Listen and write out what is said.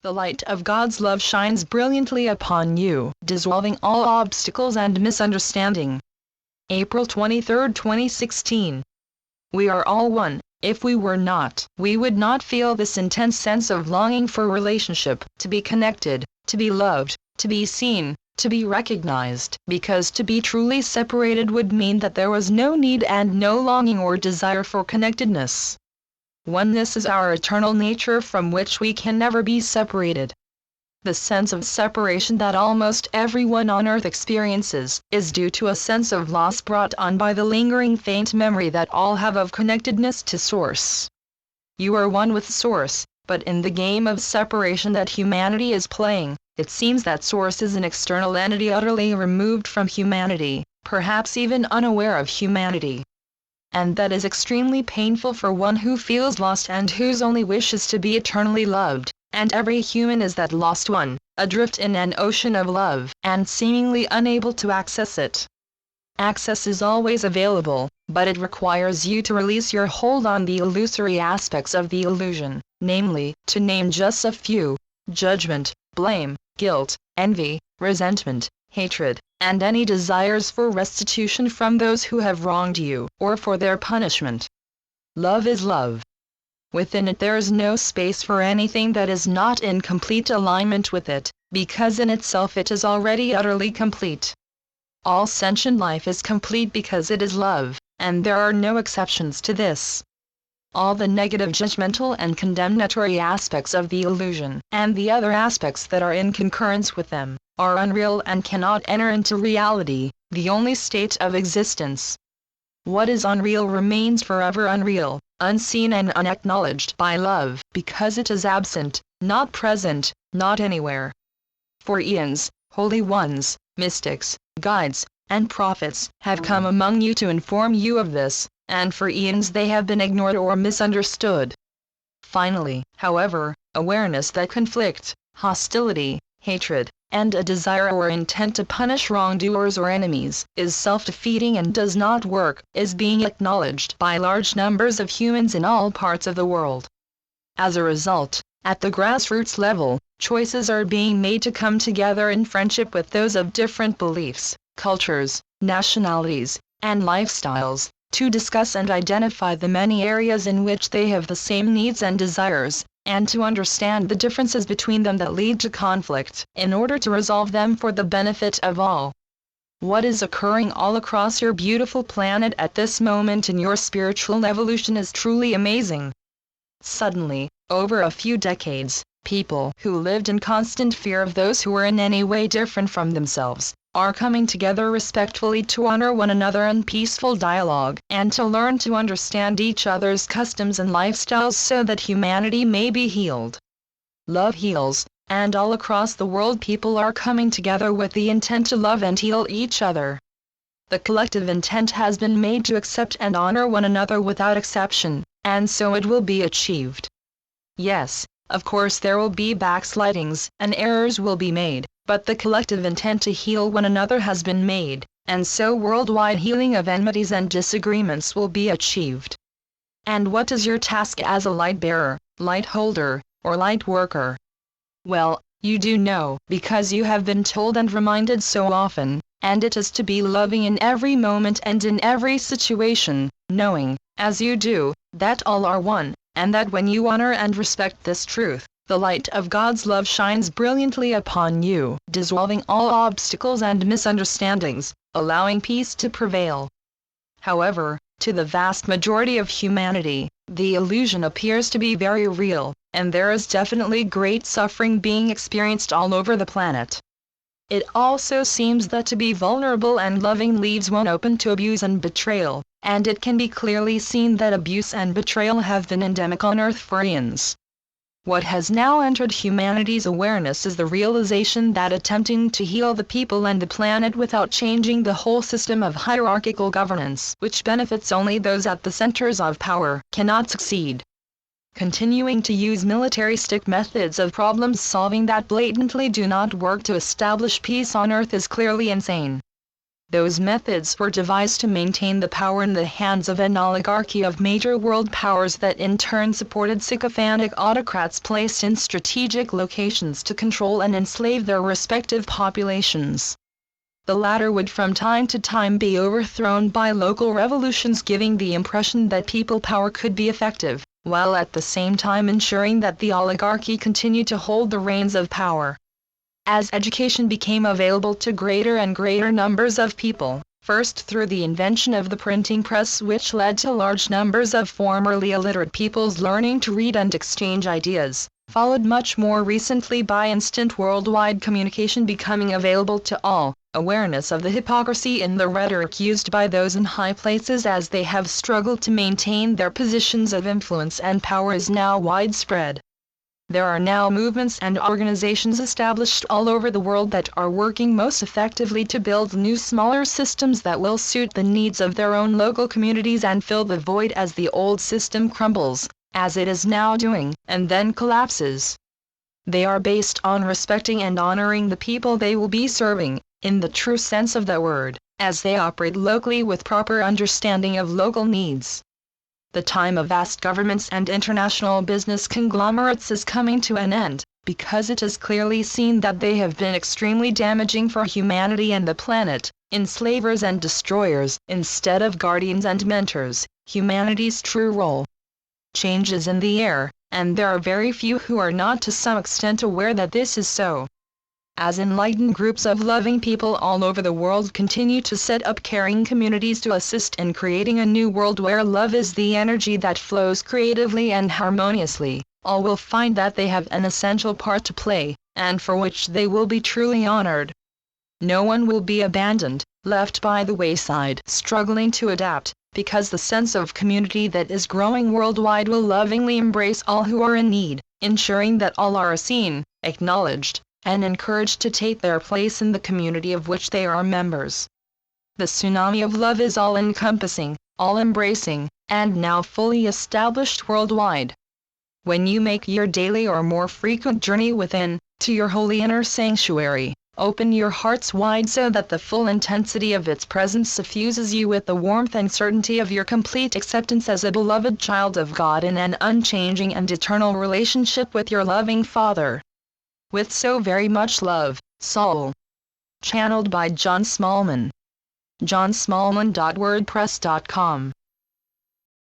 The light of God's love shines brilliantly upon you, dissolving all obstacles and misunderstanding. April 23, 2016. We are all one. If we were not, we would not feel this intense sense of longing for relationship, to be connected, to be loved, to be seen, to be recognized, because to be truly separated would mean that there was no need and no longing or desire for connectedness. Oneness is our eternal nature from which we can never be separated. The sense of separation that almost everyone on earth experiences is due to a sense of loss brought on by the lingering faint memory that all have of connectedness to Source. You are one with Source, but in the game of separation that humanity is playing, it seems that Source is an external entity utterly removed from humanity, perhaps even unaware of humanity. And that is extremely painful for one who feels lost and whose only wish is to be eternally loved, and every human is that lost one, adrift in an ocean of love, and seemingly unable to access it. Access is always available, but it requires you to release your hold on the illusory aspects of the illusion, namely, to name just a few: judgment, blame, guilt, envy, resentment, hatred, and any desires for restitution from those who have wronged you, or for their punishment. Love is love. Within it there is no space for anything that is not in complete alignment with it, because in itself it is already utterly complete. All sentient life is complete because it is love, and there are no exceptions to this. All the negative judgmental and condemnatory aspects of the illusion, and the other aspects that are in concurrence with them, are unreal and cannot enter into reality, the only state of existence. What is unreal remains forever unreal, unseen and unacknowledged by love, because it is absent, not present, not anywhere. For eons, holy ones, mystics, guides, and prophets have come among you to inform you of this, and for eons they have been ignored or misunderstood. Finally, however, awareness that conflict, hostility, hatred, and a desire or intent to punish wrongdoers or enemies is self-defeating and does not work, is being acknowledged by large numbers of humans in all parts of the world. As a result, at the grassroots level, choices are being made to come together in friendship with those of different beliefs, cultures, nationalities, and lifestyles, to discuss and identify the many areas in which they have the same needs and desires, and to understand the differences between them that lead to conflict, in order to resolve them for the benefit of all. What is occurring all across your beautiful planet at this moment in your spiritual evolution is truly amazing. Suddenly, over a few decades, people who lived in constant fear of those who were in any way different from themselves, are coming together respectfully to honor one another in peaceful dialogue, and to learn to understand each other's customs and lifestyles so that humanity may be healed. Love heals, and all across the world people are coming together with the intent to love and heal each other. The collective intent has been made to accept and honor one another without exception, and so it will be achieved. Yes, of course there will be backslidings, and errors will be made, but the collective intent to heal one another has been made, and so worldwide healing of enmities and disagreements will be achieved. And what is your task as a light bearer, light holder, or light worker? Well, you do know, because you have been told and reminded so often, and it is to be loving in every moment and in every situation, knowing, as you do, that all are one, and that when you honor and respect this truth, the light of God's love shines brilliantly upon you, dissolving all obstacles and misunderstandings, allowing peace to prevail. However, to the vast majority of humanity, the illusion appears to be very real, and there is definitely great suffering being experienced all over the planet. It also seems that to be vulnerable and loving leaves one open to abuse and betrayal, and it can be clearly seen that abuse and betrayal have been endemic on Earth for eons. What has now entered humanity's awareness is the realization that attempting to heal the people and the planet without changing the whole system of hierarchical governance, which benefits only those at the centers of power, cannot succeed. Continuing to use militaristic methods of problem solving that blatantly do not work to establish peace on Earth is clearly insane. Those methods were devised to maintain the power in the hands of an oligarchy of major world powers that in turn supported sycophantic autocrats placed in strategic locations to control and enslave their respective populations. The latter would from time to time be overthrown by local revolutions, giving the impression that people power could be effective, while at the same time ensuring that the oligarchy continued to hold the reins of power. As education became available to greater and greater numbers of people, first through the invention of the printing press, which led to large numbers of formerly illiterate peoples learning to read and exchange ideas, followed much more recently by instant worldwide communication becoming available to all, awareness of the hypocrisy in the rhetoric used by those in high places as they have struggled to maintain their positions of influence and power is now widespread. There are now movements and organizations established all over the world that are working most effectively to build new smaller systems that will suit the needs of their own local communities and fill the void as the old system crumbles, as it is now doing, and then collapses. They are based on respecting and honoring the people they will be serving, in the true sense of the word, as they operate locally with proper understanding of local needs. The time of vast governments and international business conglomerates is coming to an end, because it is clearly seen that they have been extremely damaging for humanity and the planet, enslavers and destroyers, instead of guardians and mentors, humanity's true role. Change is in the air, and there are very few who are not to some extent aware that this is so. As enlightened groups of loving people all over the world continue to set up caring communities to assist in creating a new world where love is the energy that flows creatively and harmoniously, all will find that they have an essential part to play, and for which they will be truly honored. No one will be abandoned, left by the wayside, struggling to adapt, because the sense of community that is growing worldwide will lovingly embrace all who are in need, ensuring that all are seen, acknowledged, and encouraged to take their place in the community of which they are members. The tsunami of love is all-encompassing, all-embracing, and now fully established worldwide. When you make your daily or more frequent journey within, to your holy inner sanctuary, open your hearts wide so that the full intensity of its presence suffuses you with the warmth and certainty of your complete acceptance as a beloved child of God in an unchanging and eternal relationship with your loving Father. With so very much love, Saul. Channeled by John Smallman. johnsmallman.wordpress.com